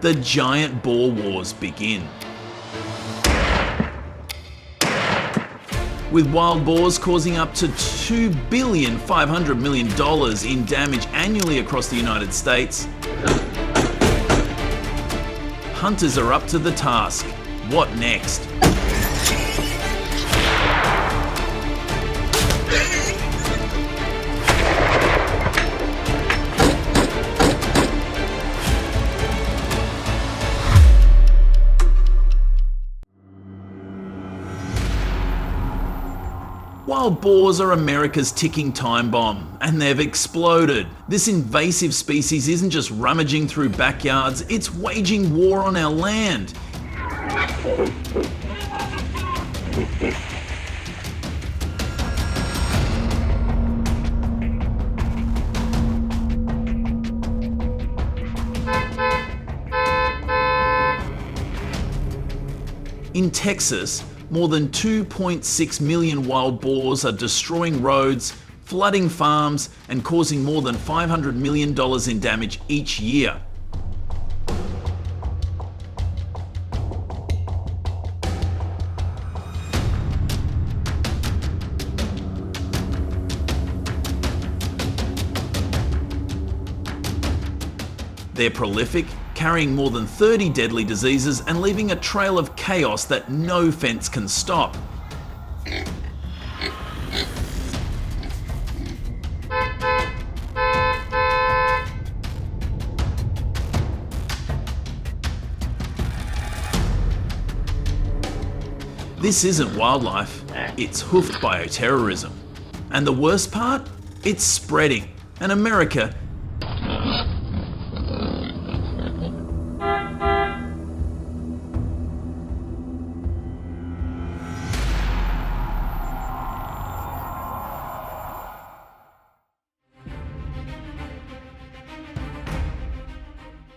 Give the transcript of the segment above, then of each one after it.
the giant boar wars begin. With wild boars causing up to $2.5 billion in damage annually across the United States, hunters are up to the task. What next? Wild boars are America's ticking time bomb, and they've exploded. This invasive species isn't just rummaging through backyards, it's waging war on our land. In Texas, more than 2.6 million wild boars are destroying roads, flooding farms, and causing more than $500 million in damage each year. They're prolific, carrying more than 30 deadly diseases and leaving a trail of chaos that no fence can stop. This isn't wildlife, it's hoofed bioterrorism. And the worst part? It's spreading, and America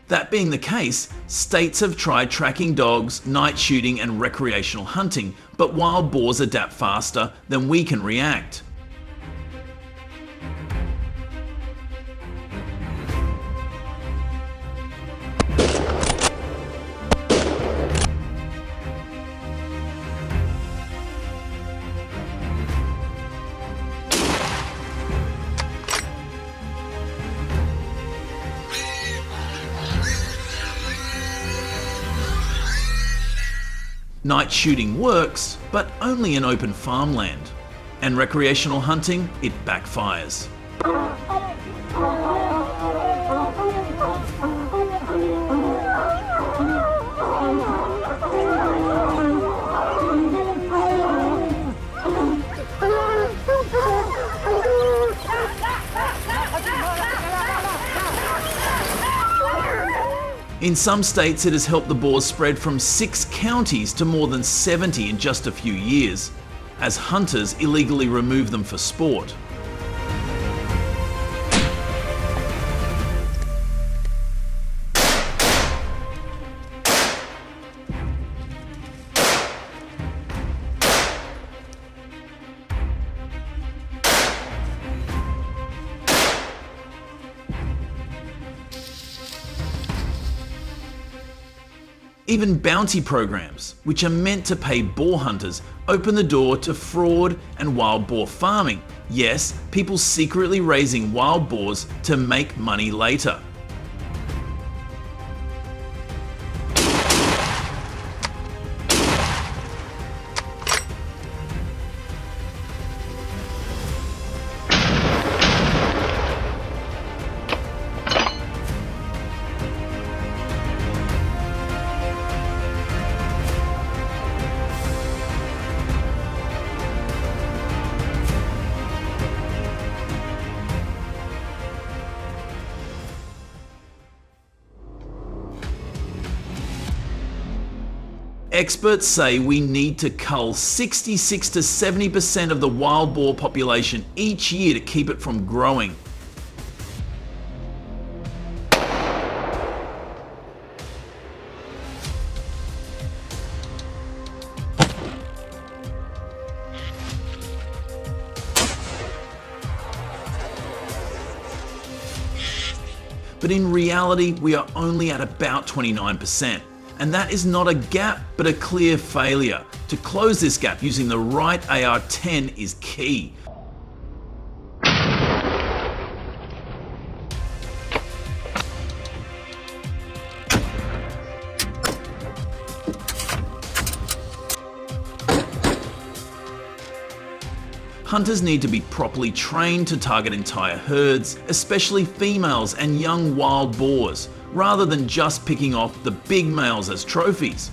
That being the case, states have tried tracking dogs, night shooting and recreational hunting, but wild boars adapt faster than we can react. Night shooting works, but only in open farmland. And recreational hunting, it backfires. In some states, it has helped the boars spread from 6 counties to more than 70 in just a few years, as hunters illegally remove them for sport. Even bounty programs, which are meant to pay boar hunters, open the door to fraud and wild boar farming. Yes, people secretly raising wild boars to make money later. Experts say we need to cull 66 to 70% of the wild boar population each year to keep it from growing. but in reality we are only at about 29%. And that is not a gap, but a clear failure. To close this gap using the right AR-10 is key. Hunters need to be properly trained to target entire herds, especially females and young wild boars, rather than just picking off the big males as trophies.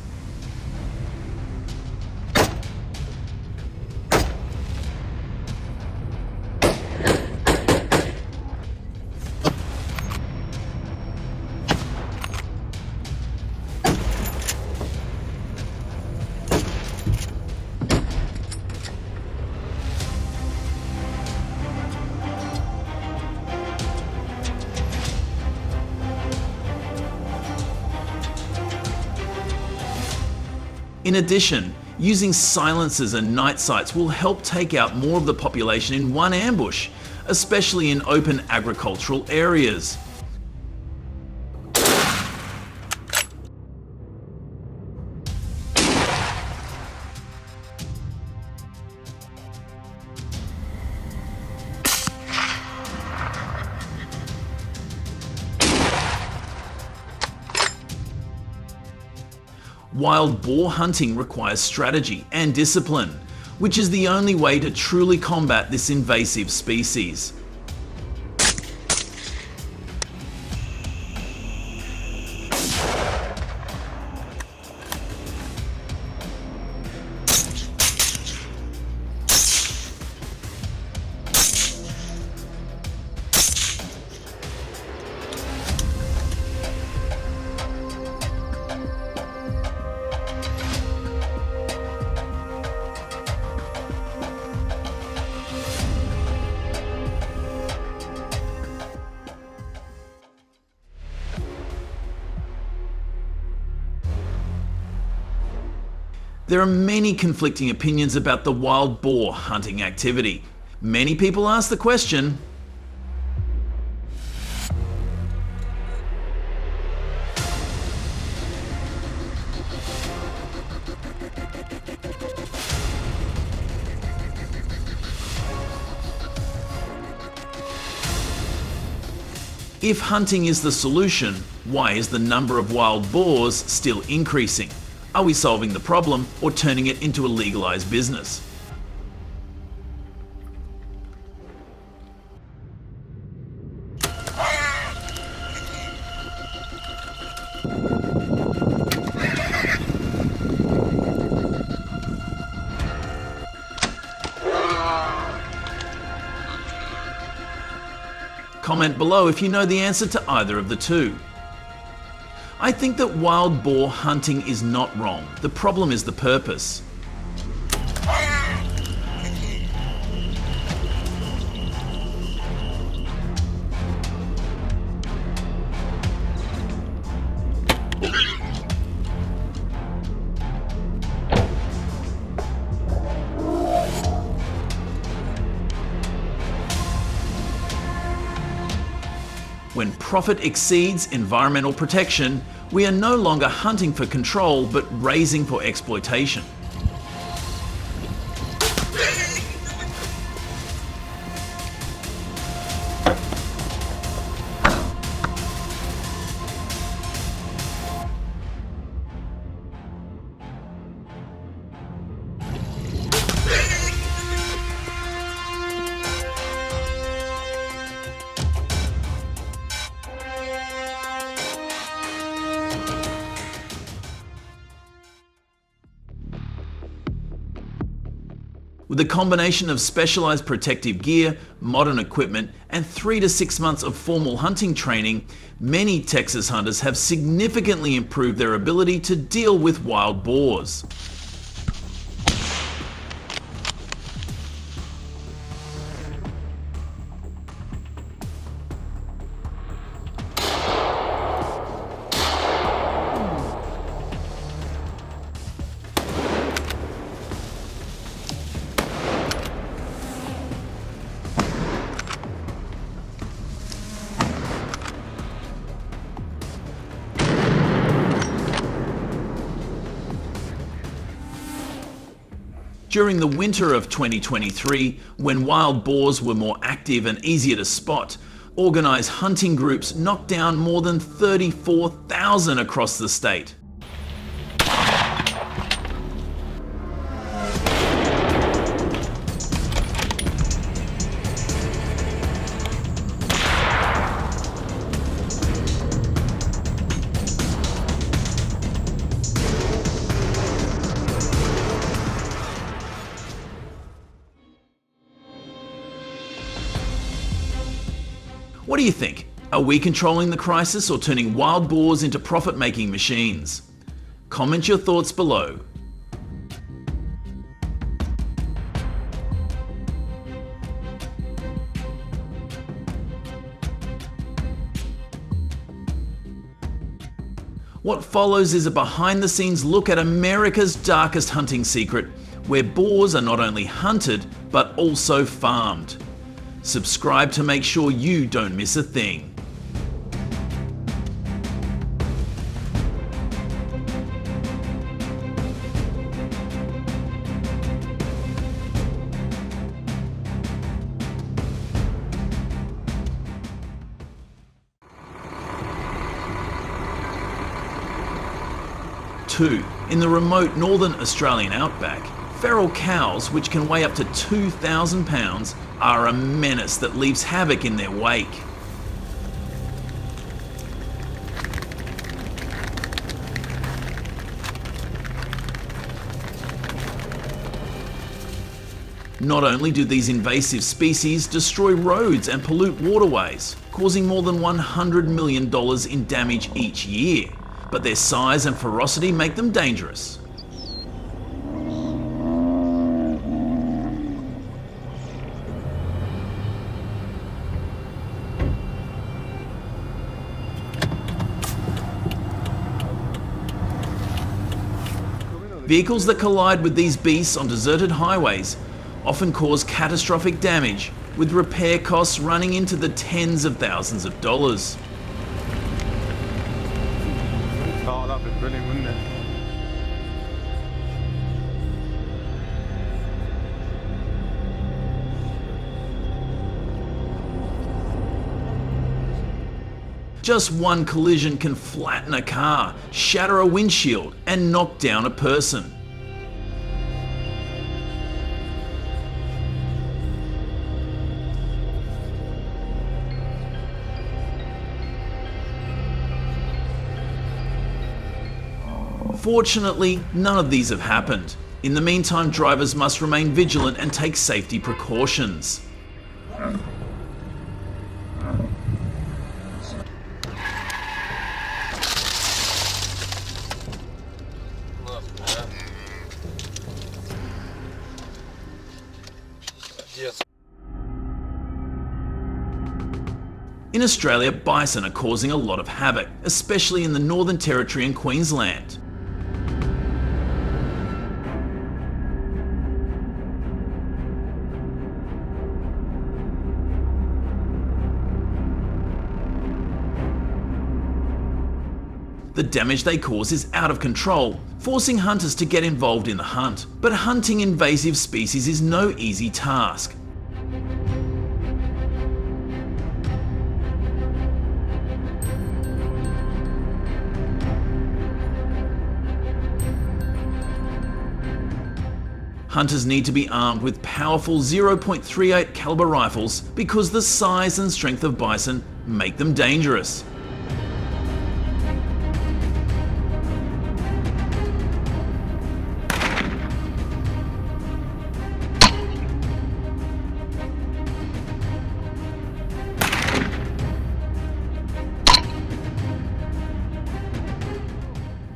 In addition, using silencers and night sights will help take out more of the population in one ambush, especially in open agricultural areas. Wild boar hunting requires strategy and discipline, which is the only way to truly combat this invasive species. There are many conflicting opinions about the wild boar hunting activity. Many people ask the question, if hunting is the solution, why is the number of wild boars still increasing? Are we solving the problem or turning it into a legalized business? Comment below if you know the answer to either of the two. I think that wild boar hunting is not wrong. The problem is the purpose. When profit exceeds environmental protection, we are no longer hunting for control but raising for exploitation. With a combination of specialized protective gear, modern equipment, and 3 to 6 months of formal hunting training, many Texas hunters have significantly improved their ability to deal with wild boars. During the winter of 2023, when wild boars were more active and easier to spot, organised hunting groups knocked down more than 34,000 across the state. What do you think? Are we controlling the crisis or turning wild boars into profit-making machines? Comment your thoughts below. What follows is a behind-the-scenes look at America's darkest hunting secret, where boars are not only hunted, but also farmed. Subscribe to make sure you don't miss a thing. Two, in the remote northern Australian outback, feral cows, which can weigh up to 2,000 pounds, are a menace that leaves havoc in their wake. Not only do these invasive species destroy roads and pollute waterways, causing more than $100 million in damage each year, but their size and ferocity make them dangerous. Vehicles that collide with these beasts on deserted highways often cause catastrophic damage, with repair costs running into the tens of thousands of dollars. Oh, that'd be brilliant, wouldn't it? Just one collision can flatten a car, shatter a windshield, and knock down a person. Fortunately, none of these have happened. In the meantime, drivers must remain vigilant and take safety precautions. In Australia, bison are causing a lot of havoc, especially in the Northern Territory and Queensland. The damage they cause is out of control, forcing hunters to get involved in the hunt. But hunting invasive species is no easy task. Hunters need to be armed with powerful 0.38 caliber rifles because the size and strength of bison make them dangerous.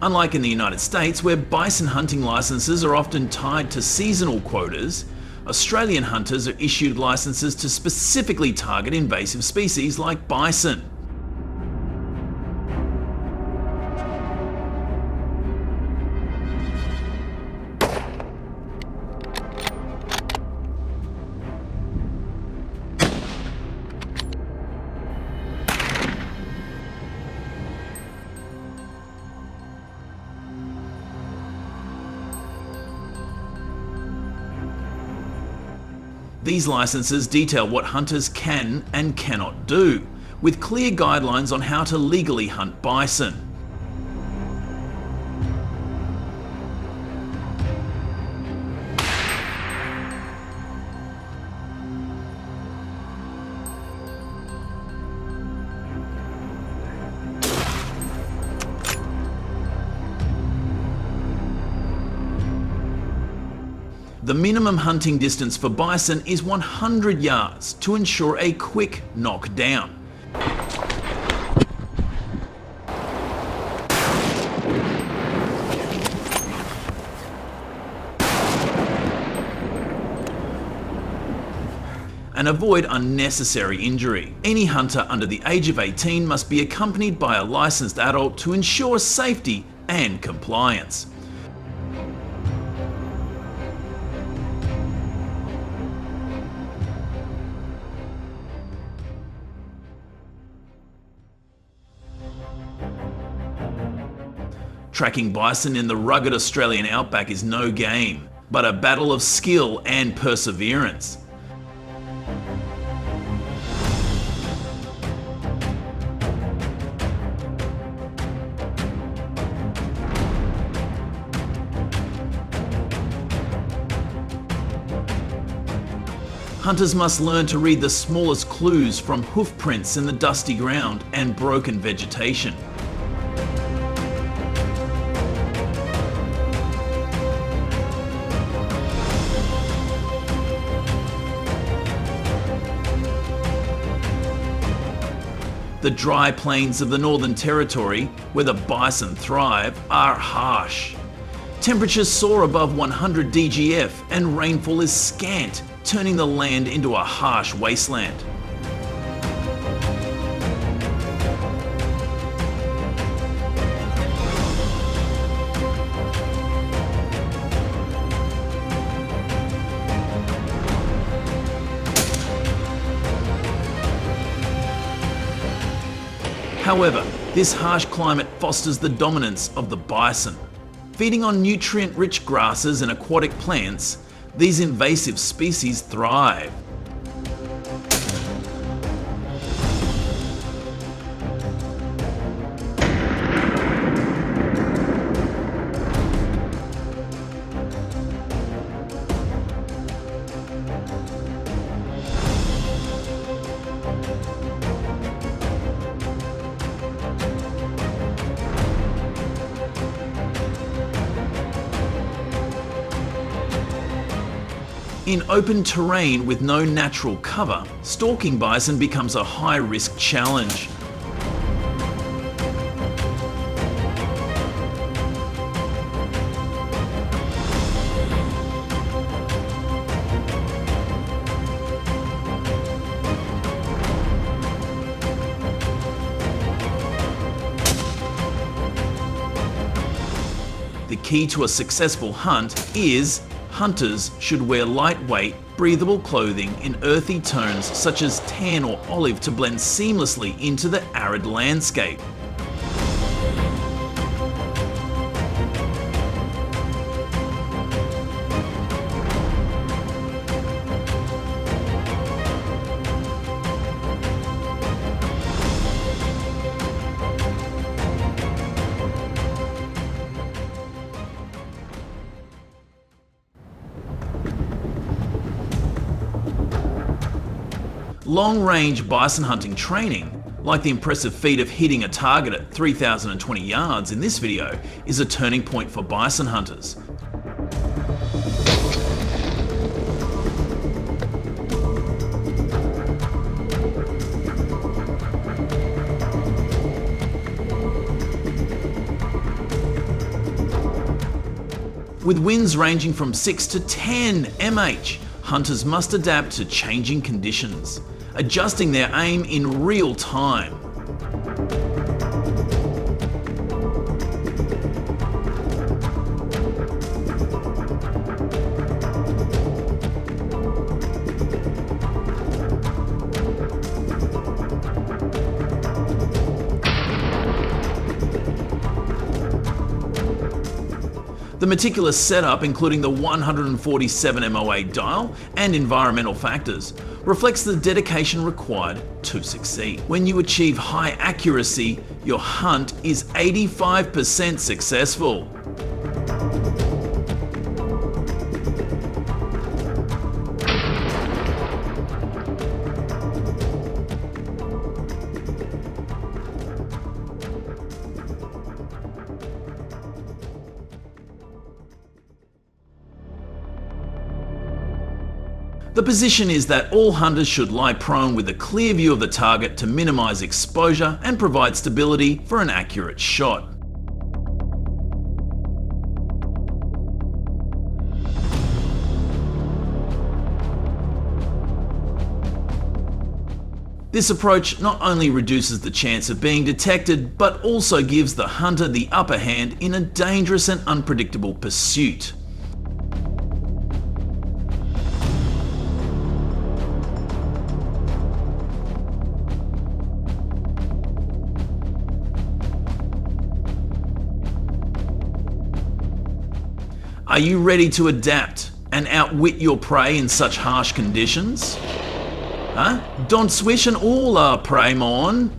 Unlike in the United States, where bison hunting licenses are often tied to seasonal quotas, Australian hunters are issued licenses to specifically target invasive species like bison. These licenses detail what hunters can and cannot do, with clear guidelines on how to legally hunt bison. The minimum hunting distance for bison is 100 yards to ensure a quick knockdown. And avoid unnecessary injury. Any hunter under the age of 18 must be accompanied by a licensed adult to ensure safety and compliance. Tracking bison in the rugged Australian outback is no game, but a battle of skill and perseverance. Hunters must learn to read the smallest clues from hoof prints in the dusty ground and broken vegetation. The dry plains of the Northern Territory, where the bison thrive, are harsh. Temperatures soar above 100 DGF and rainfall is scant, turning the land into a harsh wasteland. However, this harsh climate fosters the dominance of the bison. Feeding on nutrient-rich grasses and aquatic plants, these invasive species thrive. In open terrain with no natural cover, stalking bison becomes a high-risk challenge. The key to a successful hunt is hunters should wear lightweight, breathable clothing in earthy tones such as tan or olive to blend seamlessly into the arid landscape. Long-range bison hunting training, like the impressive feat of hitting a target at 3,020 yards in this video, is a turning point for bison hunters. With winds ranging from 6 to 10 mph, hunters must adapt to changing conditions, adjusting their aim in real time. The meticulous setup, including the 147 MOA dial and environmental factors, reflects the dedication required to succeed. When you achieve high accuracy, your hunt is 85% successful. The position is that all hunters should lie prone with a clear view of the target to minimize exposure and provide stability for an accurate shot. This approach not only reduces the chance of being detected, but also gives the hunter the upper hand in a dangerous and unpredictable pursuit. Are you ready to adapt and outwit your prey in such harsh conditions? Huh? Don't swish and all prey mon.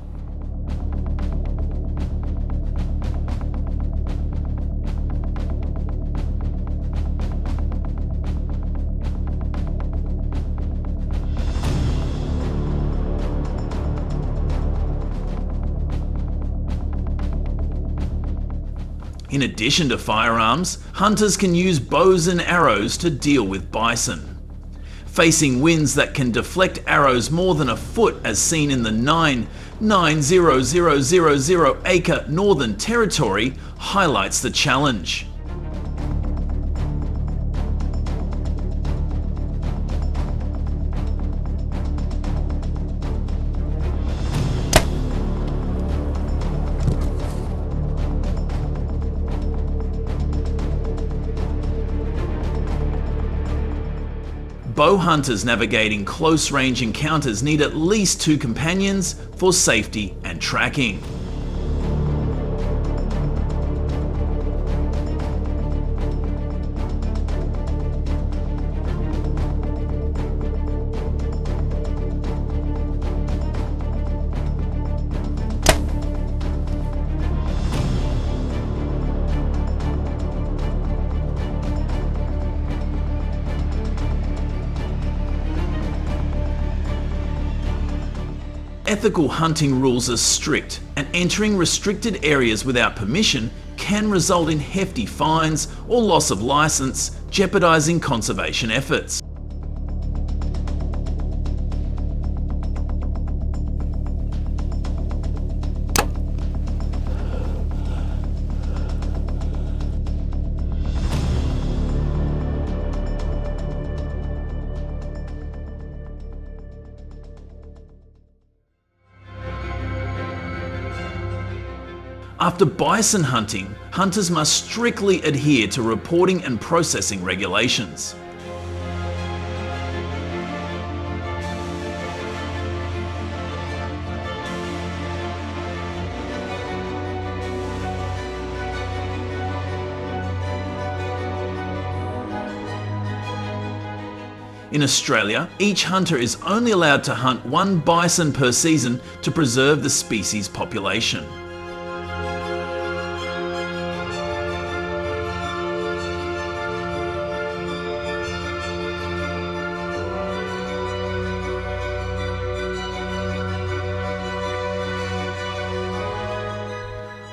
In addition to firearms, hunters can use bows and arrows to deal with bison. Facing winds that can deflect arrows more than a foot, as seen in the 9,000 acre Northern Territory, highlights the challenge. Bow hunters navigating close-range encounters need at least 2 companions for safety and tracking. Ethical hunting rules are strict, and entering restricted areas without permission can result in hefty fines or loss of license, jeopardizing conservation efforts. After bison hunting, hunters must strictly adhere to reporting and processing regulations. In Australia, each hunter is only allowed to hunt 1 bison per season to preserve the species population.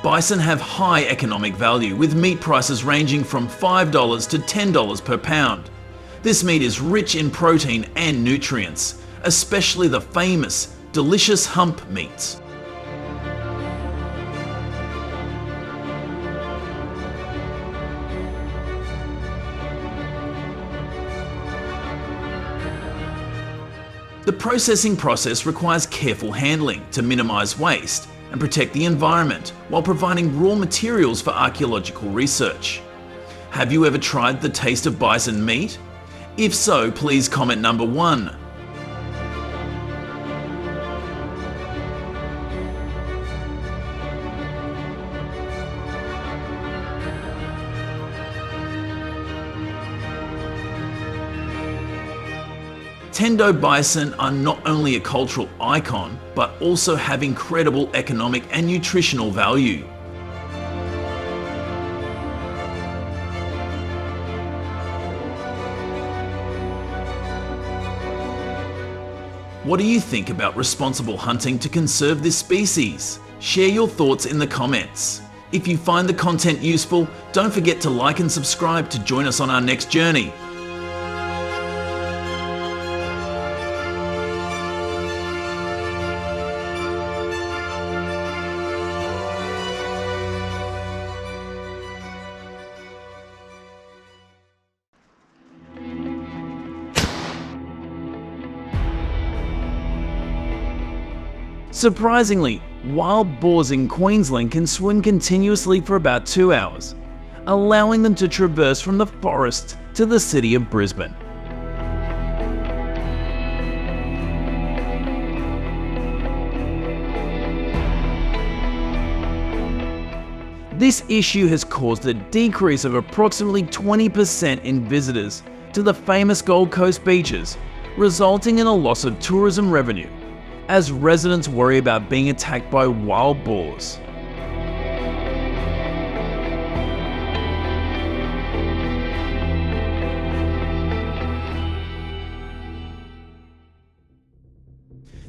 Bison have high economic value, with meat prices ranging from $5 to $10 per pound. This meat is rich in protein and nutrients, especially the famous, delicious hump meats. The processing process requires careful handling to minimize waste and protect the environment while providing raw materials for archaeological research. Have you ever tried the taste of bison meat? If so, please comment number 1. Tendo bison are not only a cultural icon, but also have incredible economic and nutritional value. What do you think about responsible hunting to conserve this species? Share your thoughts in the comments. If you find the content useful, don't forget to like and subscribe to join us on our next journey. Surprisingly, wild boars in Queensland can swim continuously for about 2 hours, allowing them to traverse from the forest to the city of Brisbane. This issue has caused a decrease of approximately 20% in visitors to the famous Gold Coast beaches, resulting in a loss of tourism revenue, as residents worry about being attacked by wild boars.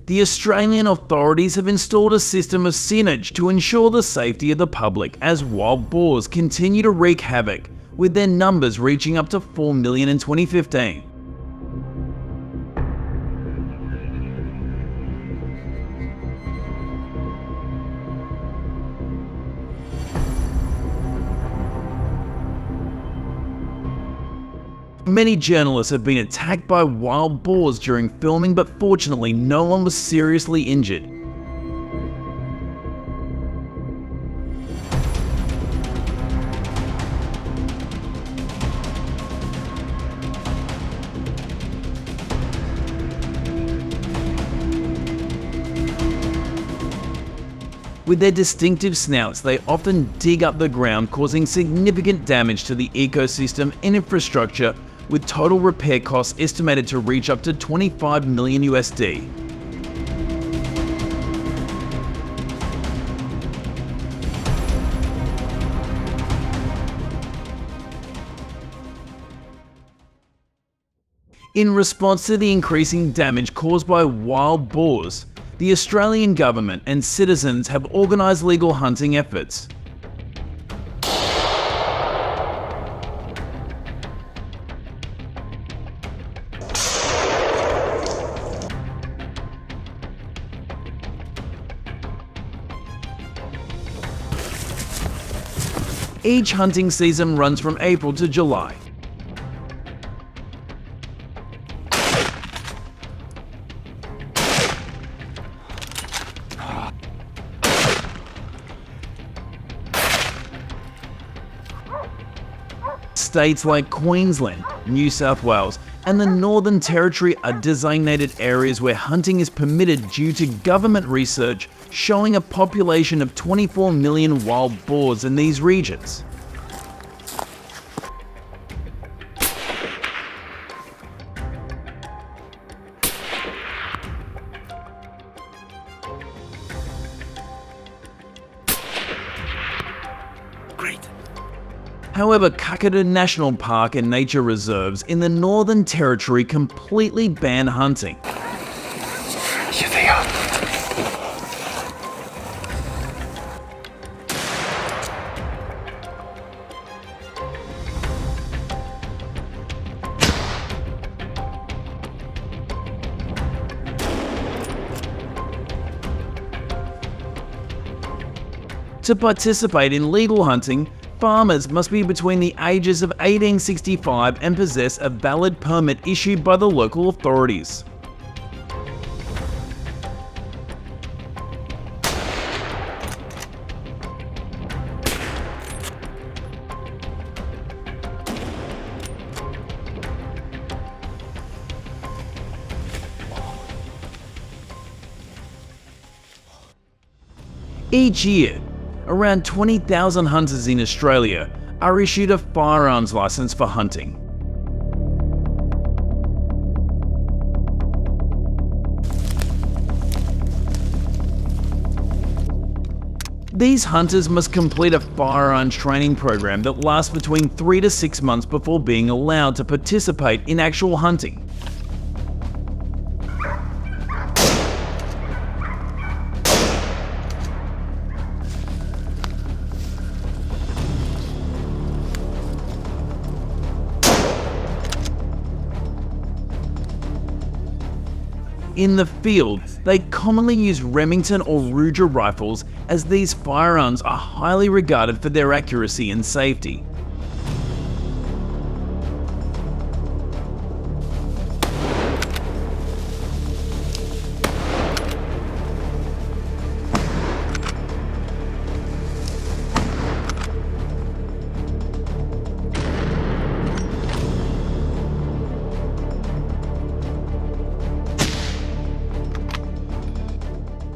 The Australian authorities have installed a system of signage to ensure the safety of the public as wild boars continue to wreak havoc, with their numbers reaching up to 4 million in 2015. Many journalists have been attacked by wild boars during filming, but fortunately no one was seriously injured. With their distinctive snouts, they often dig up the ground, causing significant damage to the ecosystem and infrastructure, with total repair costs estimated to reach up to 25 million USD. In response to the increasing damage caused by wild boars, the Australian government and citizens have organised legal hunting efforts. Each hunting season runs from April to July. States like Queensland, New South Wales, and the Northern Territory are designated areas where hunting is permitted due to government research showing a population of 24 million wild boars in these regions. However, Kakadu National Park and nature reserves in the Northern Territory completely ban hunting. Here they are. To participate in legal hunting, farmers must be between the ages of 1865 and possess a valid permit issued by the local authorities. Each year, around 20,000 hunters in Australia are issued a firearms license for hunting. These hunters must complete a firearms training program that lasts between 3 to 6 months before being allowed to participate in actual hunting. In the field, they commonly use Remington or Ruger rifles, as these firearms are highly regarded for their accuracy and safety.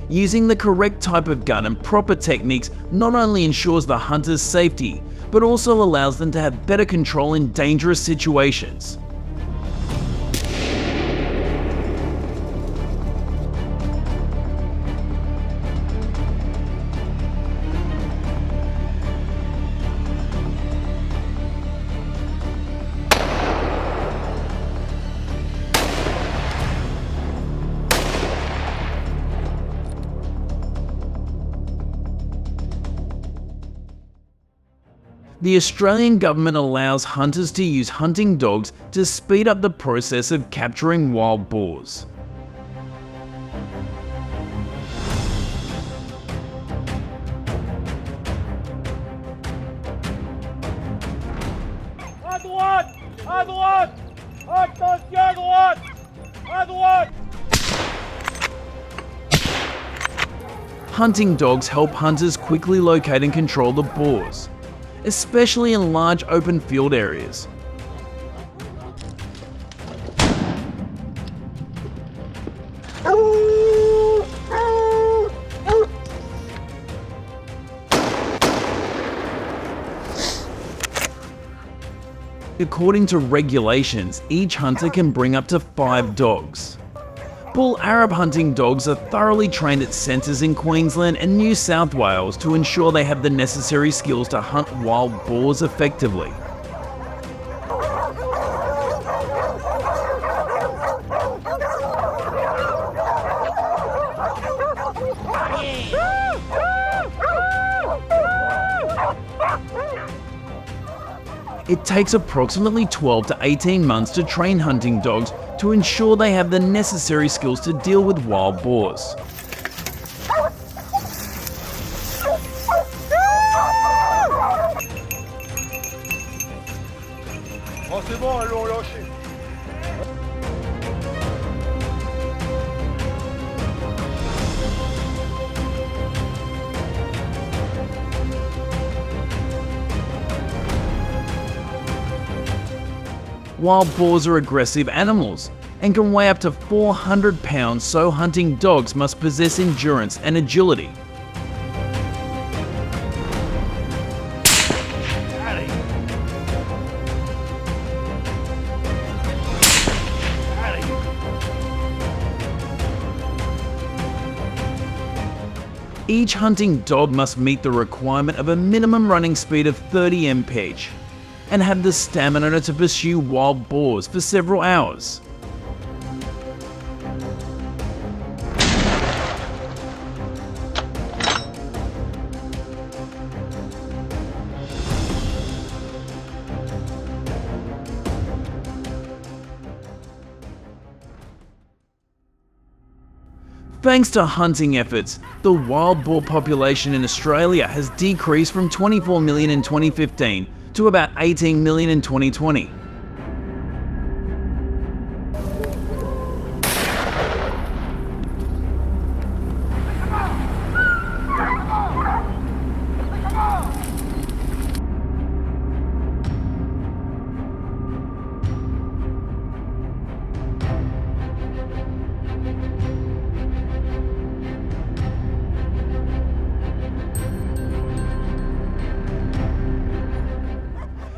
Using the correct type of gun and proper techniques not only ensures the hunter's safety, but also allows them to have better control in dangerous situations. The Australian government allows hunters to use hunting dogs to speed up the process of capturing wild boars. Hunting dogs help hunters quickly locate and control the boars, especially in large open field areas. According to regulations, each hunter can bring up to 5 dogs. Bull Arab hunting dogs are thoroughly trained at centres in Queensland and New South Wales to ensure they have the necessary skills to hunt wild boars effectively. It takes approximately 12 to 18 months to train hunting dogs to ensure they have the necessary skills to deal with wild boars. Wild boars are aggressive animals and can weigh up to 400 pounds, so hunting dogs must possess endurance and agility. Each hunting dog must meet the requirement of a minimum running speed of 30 mph and have the stamina to pursue wild boars for several hours. Thanks to hunting efforts, the wild boar population in Australia has decreased from 24 million in 2015 to about 18 million in 2020.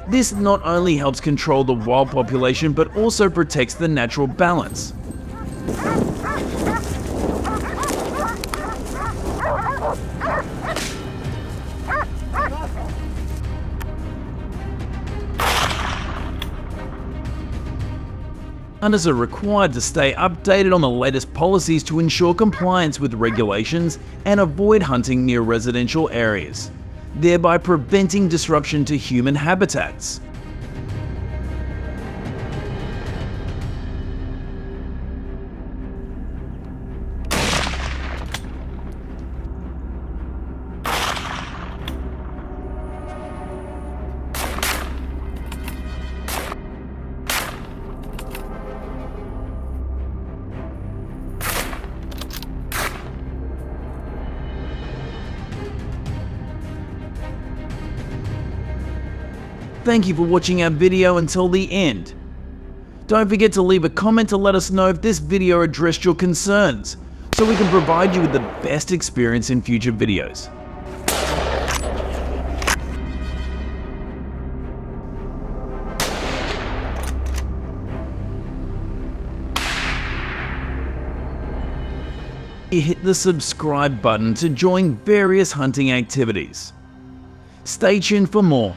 This not only helps control the wild population, but also protects the natural balance. Hunters are required to stay updated on the latest policies to ensure compliance with regulations and avoid hunting near residential areas, thereby preventing disruption to human habitats. Thank you for watching our video until the end. Don't forget to leave a comment to let us know if this video addressed your concerns, so we can provide you with the best experience in future videos. Hit the subscribe button to join various hunting activities. Stay tuned for more.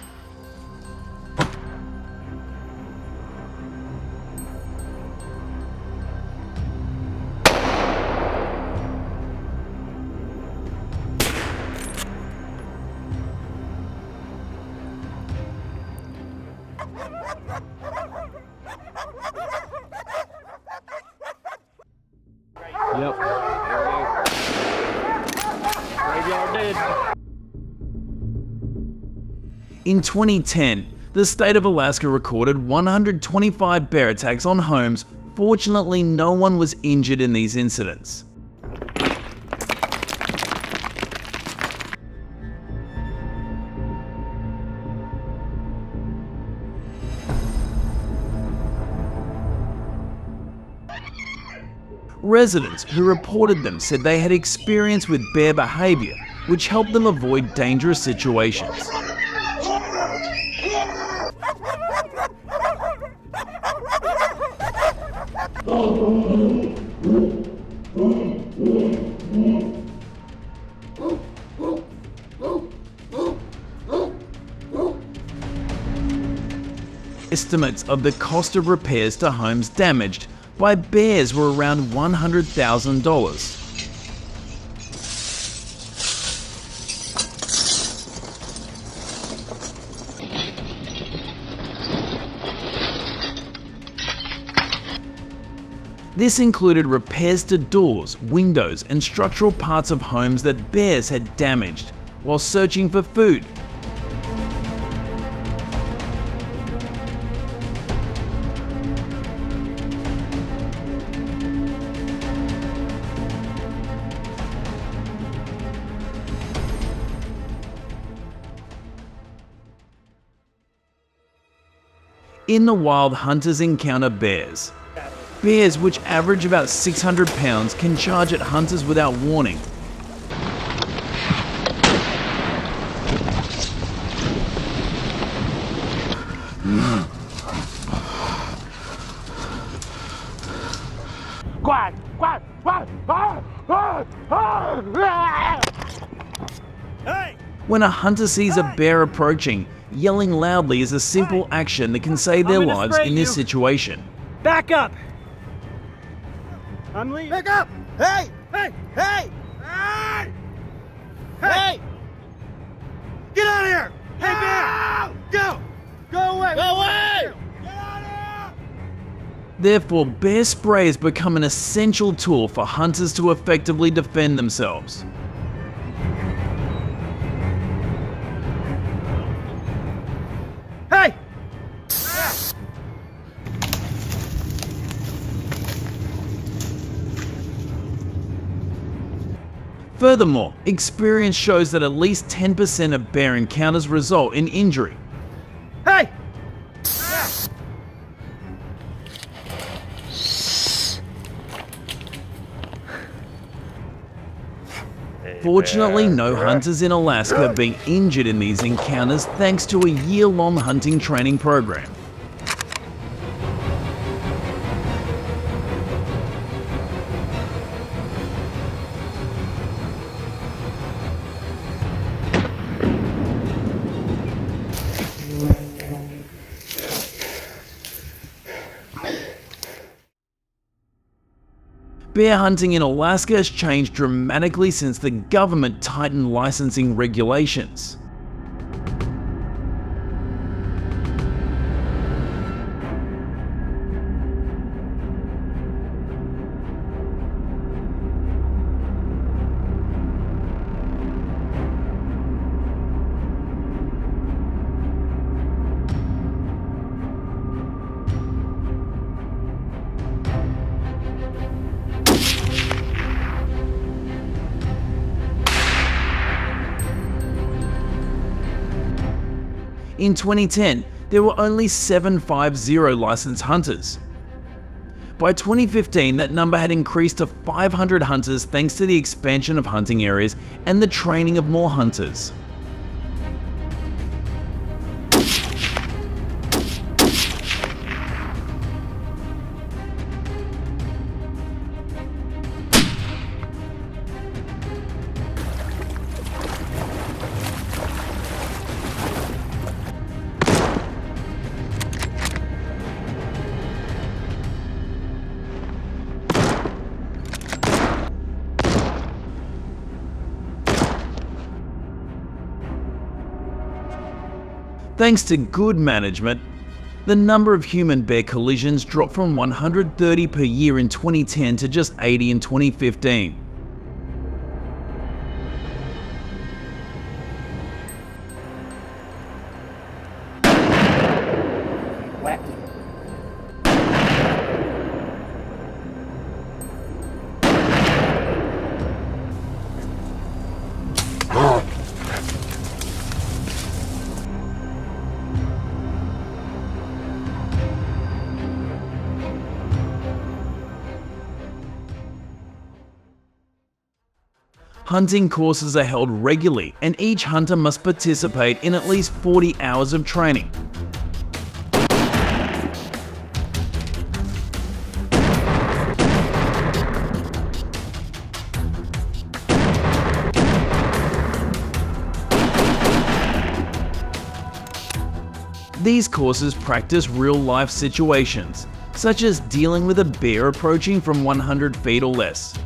Yep. Graveyard dead. In 2010, the state of Alaska recorded 125 bear attacks on homes. Fortunately, no one was injured in these incidents. Residents who reported them said they had experience with bear behavior, which helped them avoid dangerous situations. Estimates of the cost of repairs to homes damaged by bears were around $100,000. This included repairs to doors, windows, and structural parts of homes that bears had damaged while searching for food. In the wild, hunters encounter bears. Bears, which average about 600 pounds, can charge at hunters without warning. When a hunter sees a bear approaching, yelling loudly is a simple action that can save their lives in this situation. Back up! I'm leaving. Back up! Hey! Hey! Hey! Hey! Hey! Get out of here! Hey, bear! Go! Go away! Go away! Get out of here! Therefore, bear spray has become an essential tool for hunters to effectively defend themselves. Hey! Furthermore, experience shows that at least 10% of bear encounters result in injury. Hey! Fortunately, no hunters in Alaska have been injured in these encounters thanks to a year-long hunting training program. Bear hunting in Alaska has changed dramatically since the government tightened licensing regulations. In 2010, there were only 750 licensed hunters. By 2015, that number had increased to 500 hunters thanks to the expansion of hunting areas and the training of more hunters. Thanks to good management, the number of human-bear collisions dropped from 130 per year in 2010 to just 80 in 2015. Hunting courses are held regularly, and each hunter must participate in at least 40 hours of training. These courses practice real-life situations, such as dealing with a bear approaching from 100 feet or less.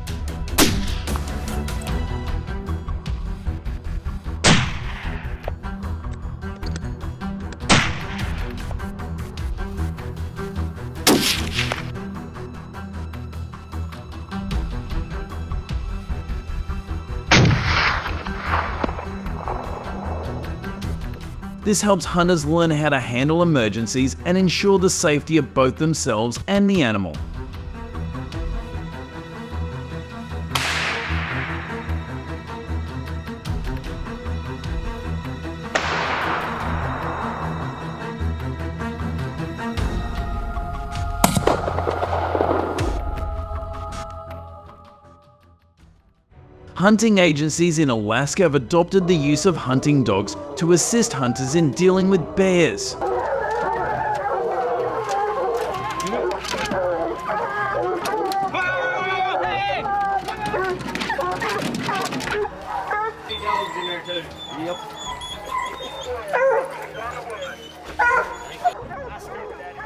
This helps hunters learn how to handle emergencies and ensure the safety of both themselves and the animal. Hunting agencies in Alaska have adopted the use of hunting dogs to assist hunters in dealing with bears.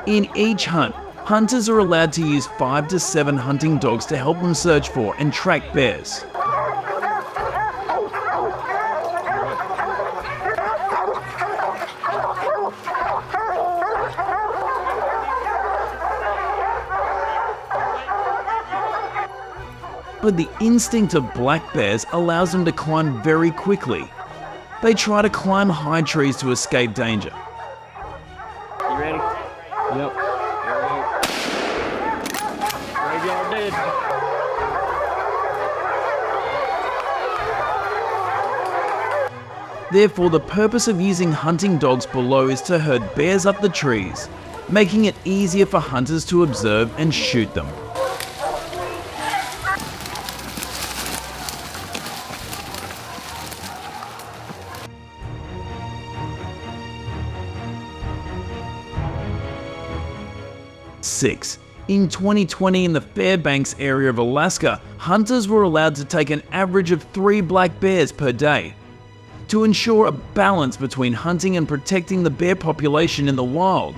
In each hunt, hunters are allowed to use 5 to 7 hunting dogs to help them search for and track bears. But the instinct of black bears allows them to climb very quickly. They try to climb high trees to escape danger. You ready? Yep. Graveyard dead. Therefore, the purpose of using hunting dogs below is to herd bears up the trees, making it easier for hunters to observe and shoot them. In 2020, in the Fairbanks area of Alaska, hunters were allowed to take an average of 3 black bears per day. To ensure a balance between hunting and protecting the bear population in the wild.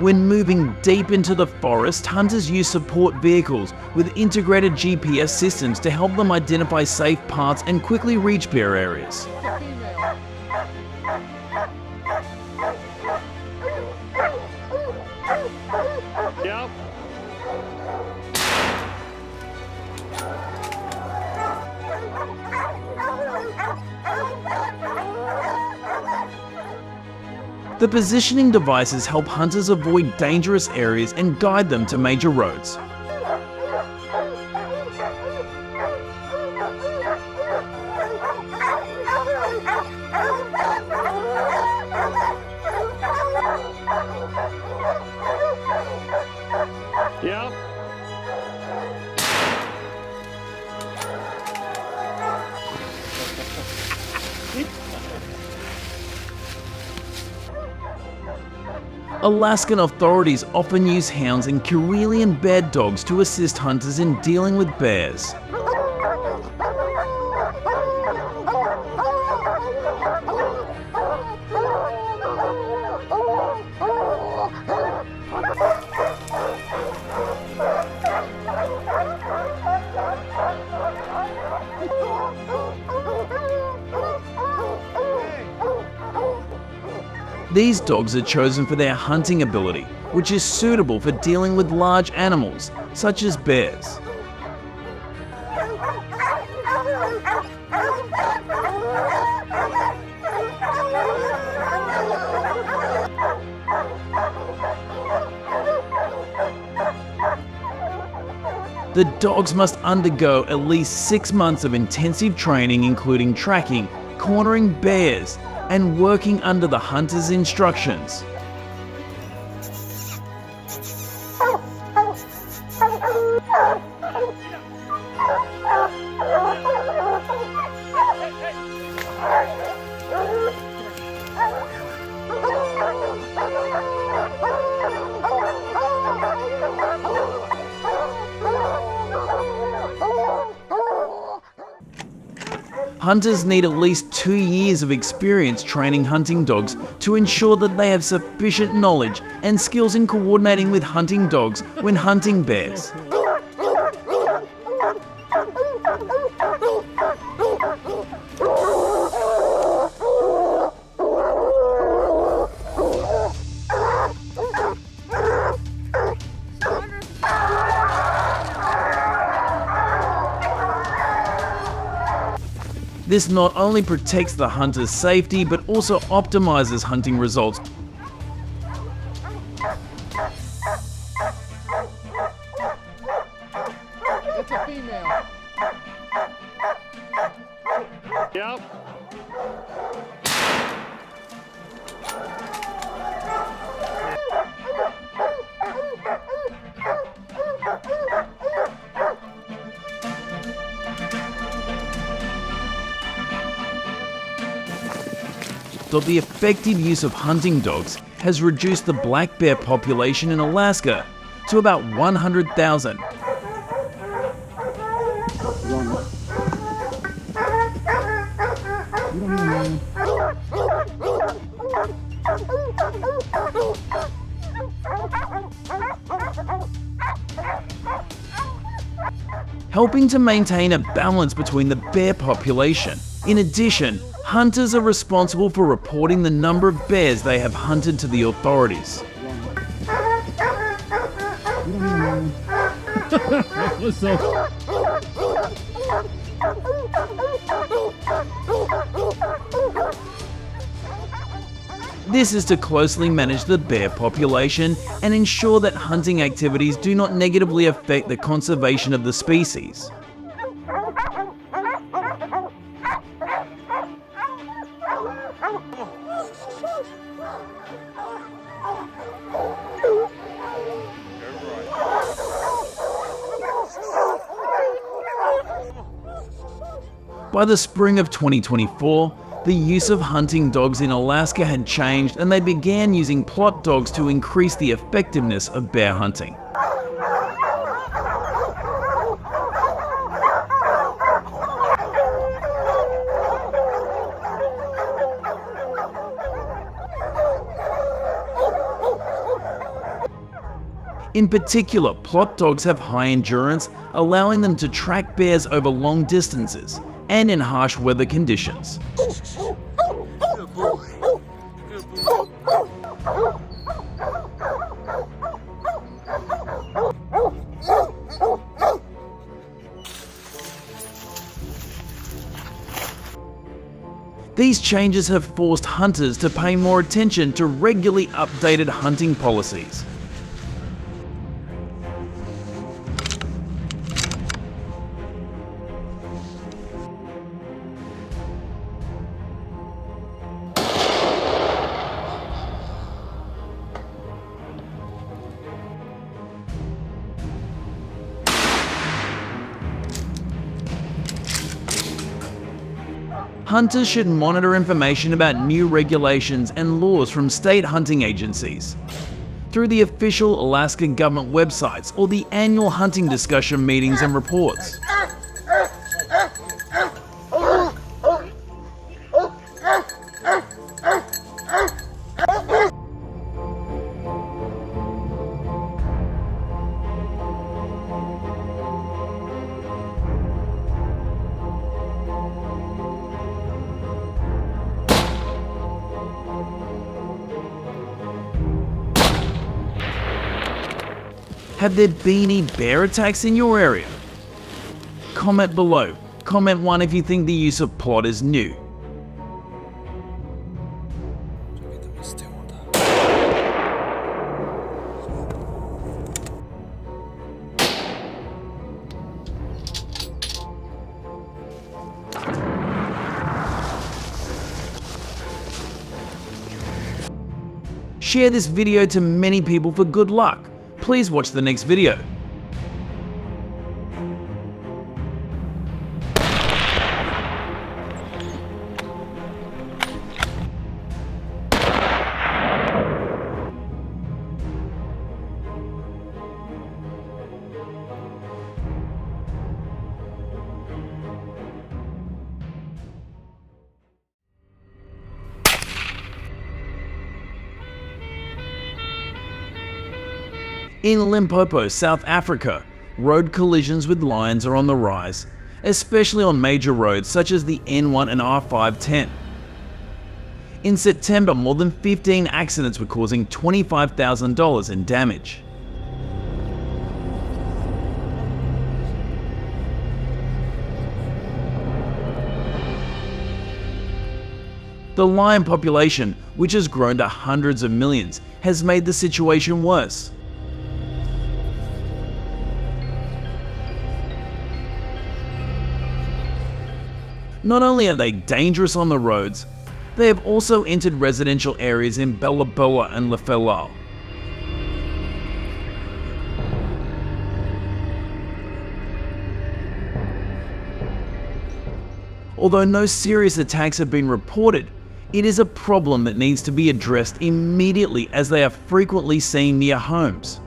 When moving deep into the forest, hunters use support vehicles with integrated GPS systems to help them identify safe paths and quickly reach bear areas. Yep. The positioning devices help hunters avoid dangerous areas and guide them to major roads. Yep. Alaskan authorities often use hounds and Karelian bear dogs to assist hunters in dealing with bears. These dogs are chosen for their hunting ability, which is suitable for dealing with large animals, such as bears. The dogs must undergo at least 6 months of intensive training, including tracking, cornering bears, and working under the hunter's instructions. Hunters need at least 2 years of experience training hunting dogs to ensure that they have sufficient knowledge and skills in coordinating with hunting dogs when hunting bears. This not only protects the hunter's safety, but also optimizes hunting results. It's a female. Yep. Though the effective use of hunting dogs has reduced the black bear population in Alaska to about 100,000. Helping to maintain a balance between the bear population. In addition, hunters are responsible for reporting the number of bears they have hunted to the authorities. What's up? This is to closely manage the bear population and ensure that hunting activities do not negatively affect the conservation of the species. By the spring of 2024, the use of hunting dogs in Alaska had changed and they began using plot dogs to increase the effectiveness of bear hunting. In particular, plot dogs have high endurance, allowing them to track bears over long distances and in harsh weather conditions. Good boy. Good boy. These changes have forced hunters to pay more attention to regularly updated hunting policies. Hunters should monitor information about new regulations and laws from state hunting agencies through the official Alaska government websites or the annual hunting discussion meetings and reports. Have there been any bear attacks in your area? Comment below. Comment 1 if you think the use of plot is new. Share this video to many people for good luck. Please watch the next video. In Limpopo, South Africa, road collisions with lions are on the rise, especially on major roads such as the N1 and R510. In September, more than 15 accidents were causing $25,000 in damage. The lion population, which has grown to hundreds of millions, has made the situation worse. Not only are they dangerous on the roads, they have also entered residential areas in Belaboa and Lefelau. Although no serious attacks have been reported, it is a problem that needs to be addressed immediately as they are frequently seen near homes.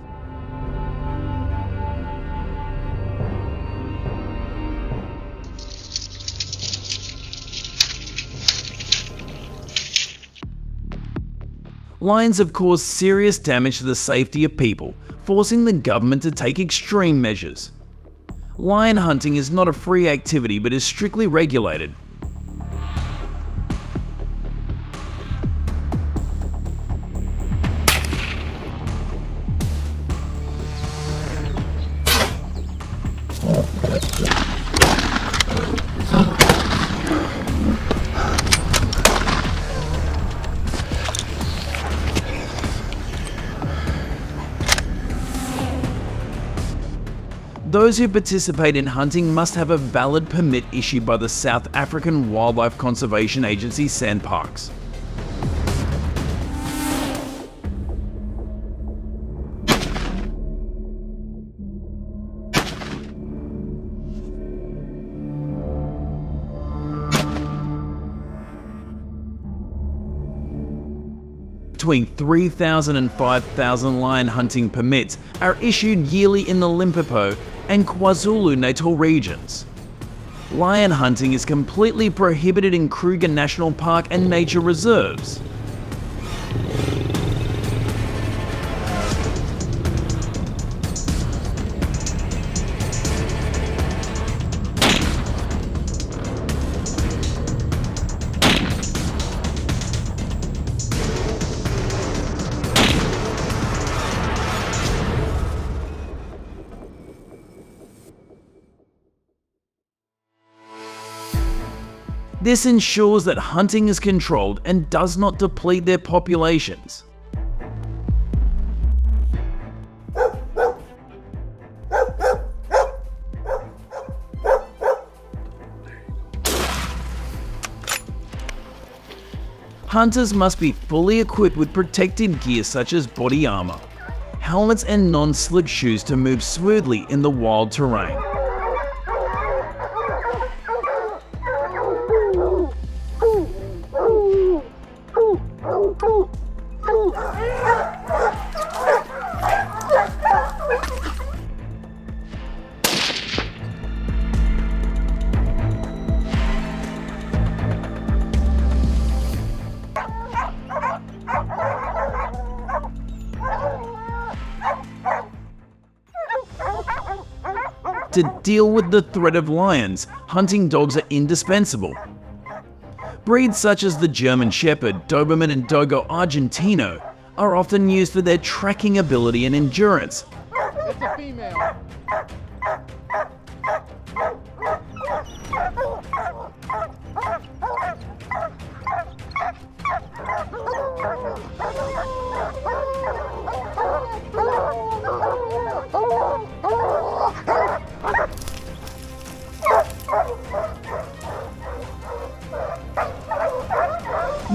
Lions have caused serious damage to the safety of people, forcing the government to take extreme measures. Lion hunting is not a free activity but is strictly regulated. Those who participate in hunting must have a valid permit issued by the South African Wildlife Conservation Agency SANParks. Between 3,000 and 5,000 lion hunting permits are issued yearly in the Limpopo and KwaZulu-Natal regions. Lion hunting is completely prohibited in Kruger National Park and nature reserves. This ensures that hunting is controlled and does not deplete their populations. Hunters must be fully equipped with protective gear such as body armor, helmets and non-slip shoes to move smoothly in the wild terrain. To deal with the threat of lions, hunting dogs are indispensable. Breeds such as the German Shepherd, Doberman and Dogo Argentino are often used for their tracking ability and endurance. It's a female.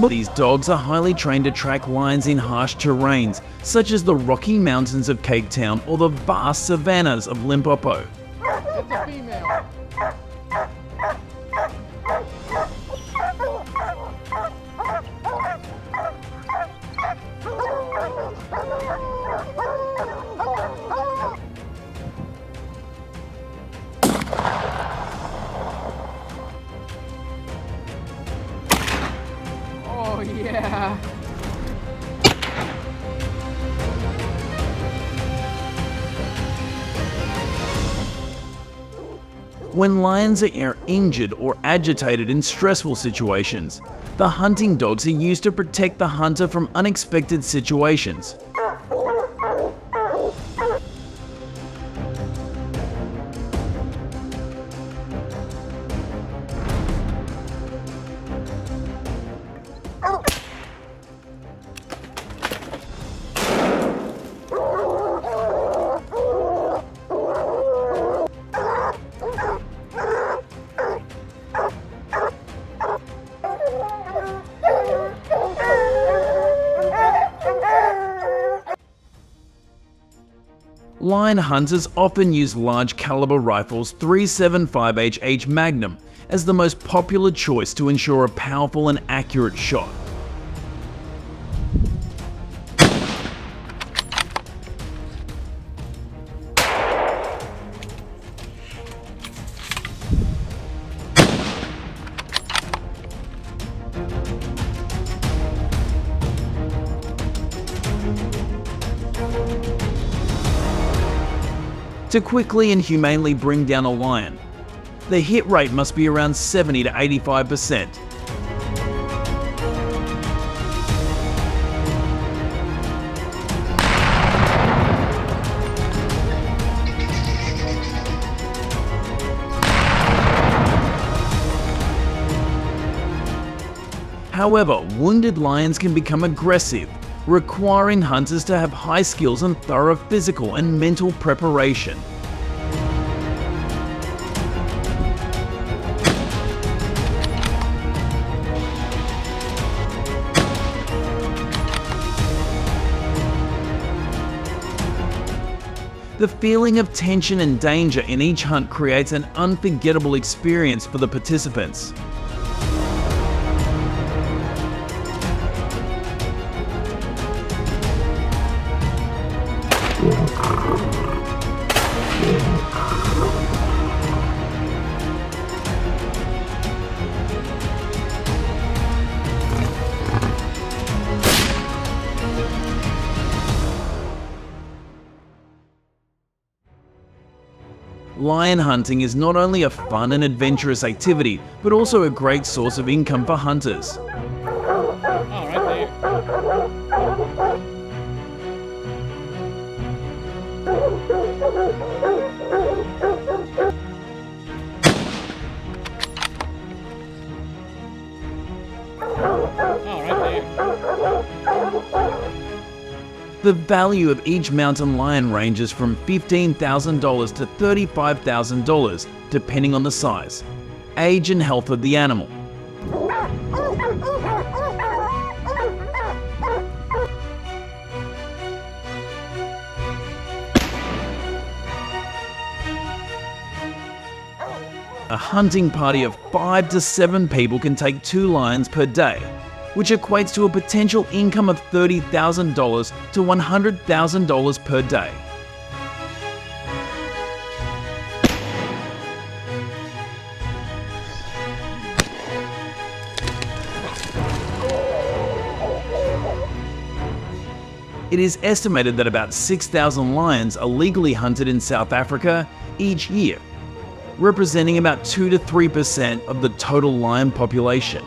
These dogs are highly trained to track lions in harsh terrains, such as the Rocky Mountains of Cape Town or the vast savannas of Limpopo. It's a female. Oh yeah. When lions are injured or agitated in stressful situations, the hunting dogs are used to protect the hunter from unexpected situations. Lion hunters often use large caliber rifles 375HH Magnum as the most popular choice to ensure a powerful and accurate shot. To quickly and humanely bring down a lion, the hit rate must be around 70 to 85%. However, wounded lions can become aggressive, requiring hunters to have high skills and thorough physical and mental preparation. The feeling of tension and danger in each hunt creates an unforgettable experience for the participants. Lion hunting is not only a fun and adventurous activity, but also a great source of income for hunters. Oh, right there. Oh, right there. The value of each mountain lion ranges from $15,000 to $35,000, depending on the size, age and health of the animal. A hunting party of 5 to 7 people can take 2 lions per day, which equates to a potential income of $30,000 to $100,000 per day. It is estimated that about 6,000 lions are legally hunted in South Africa each year, representing about 2 to 3% of the total lion population.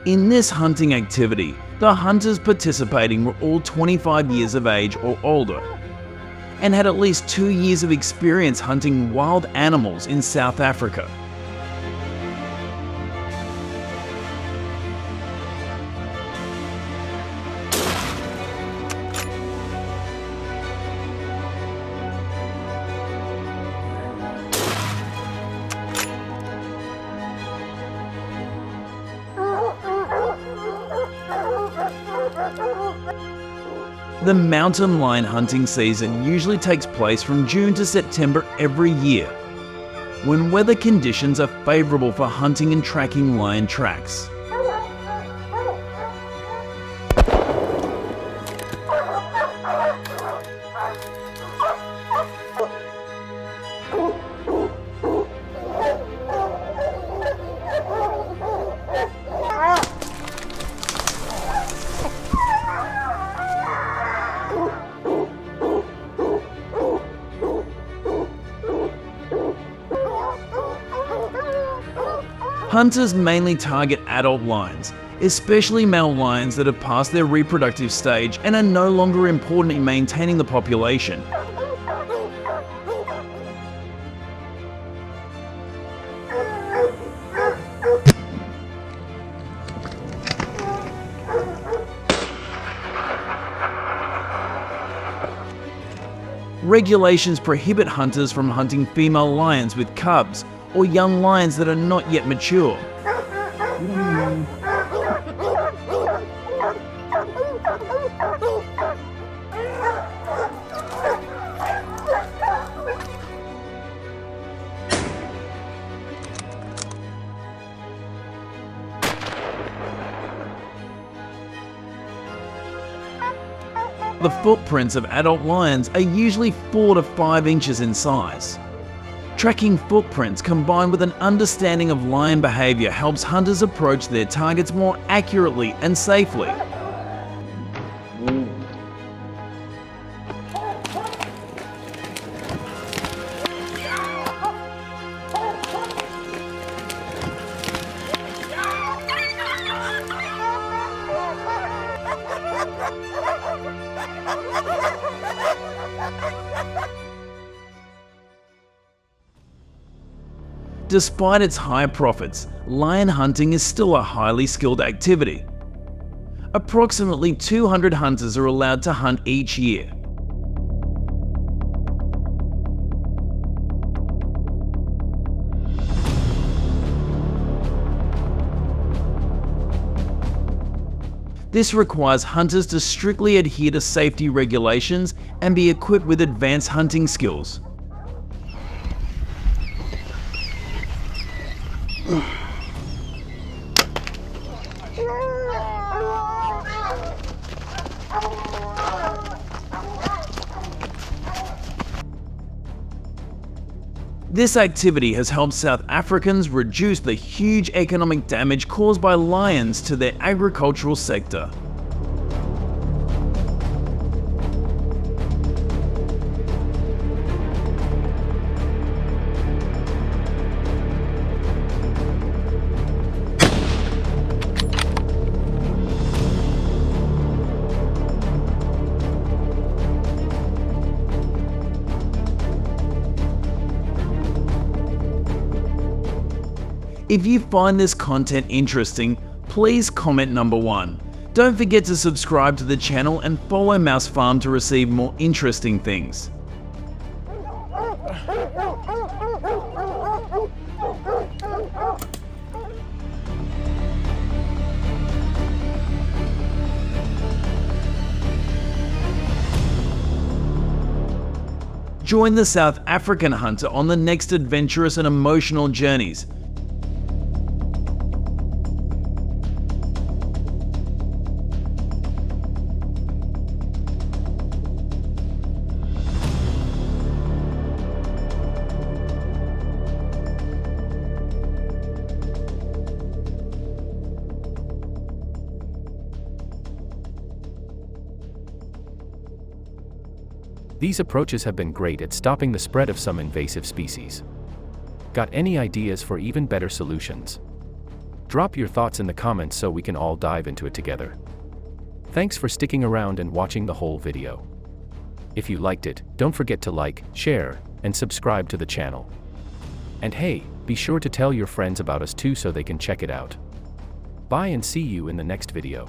In this hunting activity, the hunters participating were all 25 years of age or older, and had at least 2 years of experience hunting wild animals in South Africa. The mountain lion hunting season usually takes place from June to September every year, when weather conditions are favourable for hunting and tracking lion tracks. Hunters mainly target adult lions, especially male lions that have passed their reproductive stage and are no longer important in maintaining the population. Regulations prohibit hunters from hunting female lions with cubs or young lions that are not yet mature. The footprints of adult lions are usually 4 to 5 inches in size. Tracking footprints combined with an understanding of lion behaviour helps hunters approach their targets more accurately and safely. Despite its high profits, lion hunting is still a highly skilled activity. Approximately 200 hunters are allowed to hunt each year. This requires hunters to strictly adhere to safety regulations and be equipped with advanced hunting skills. This activity has helped South Africans reduce the huge economic damage caused by lions to their agricultural sector. If you find this content interesting, please comment number 1. Don't forget to subscribe to the channel and follow Mouse Farm to receive more interesting things. Join the South African hunter on the next adventurous and emotional journeys. These approaches have been great at stopping the spread of some invasive species. Got any ideas for even better solutions? Drop your thoughts in the comments so we can all dive into it together. Thanks for sticking around and watching the whole video. If you liked it, don't forget to like, share, and subscribe to the channel. And hey, be sure to tell your friends about us too so they can check it out. Bye and see you in the next video.